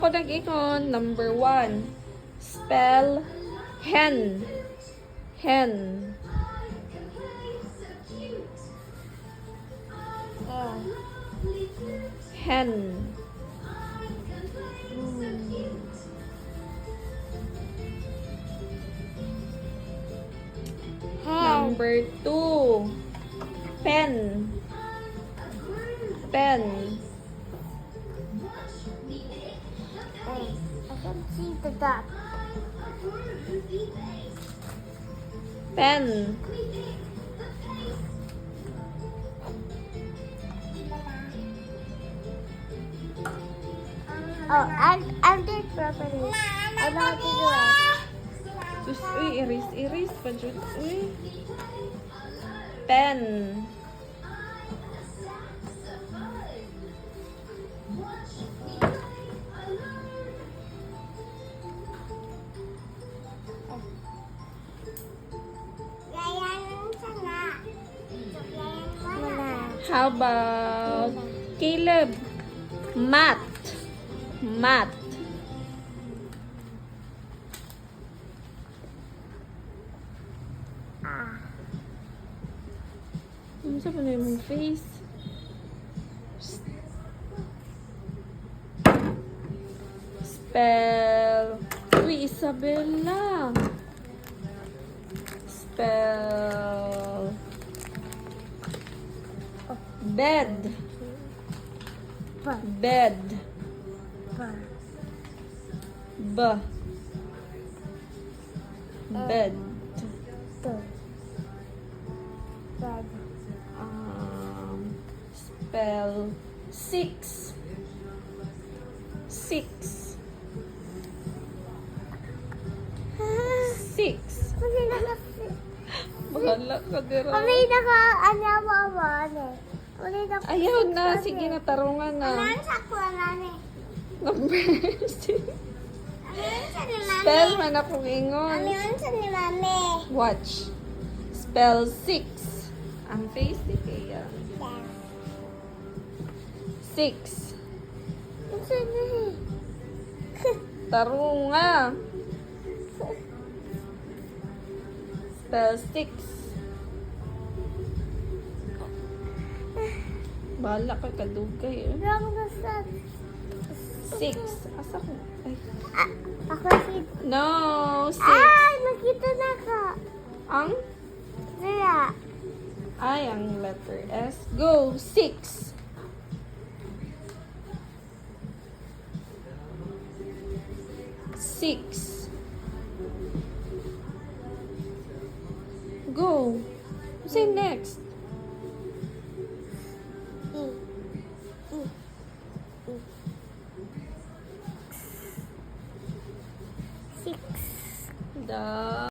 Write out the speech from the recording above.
Ako nag-ingon, number 1. Spell hen. Hen. Hen. Number 2. Pen. Pen. I can see the dot. Pen. Oh, I'll do it properly. I know how to do it. Sus, uy, iris pa dyan. Uy. Pen. How about Caleb? Mat. Mat. Ano sa pa na yung face? Spell. Uy, Isabella. Spell. Bed. Bed. B. Bed. Spell 6. 6. 6. Bahala ka dira. Ayaw na. Sige na, tarungan na. Number 6. Spell man akong ingon. Watch. Spell 6. Ang face ni Kaya. 6. Tarunga. Spell 6. Bahala ka kadugay. 6. Asa ko? Ay. Ako si... No, 6. Nakita na ka. Ang? Kaya. Ay, ang letter S. Go, 6. Six. Go. Say next. Six. The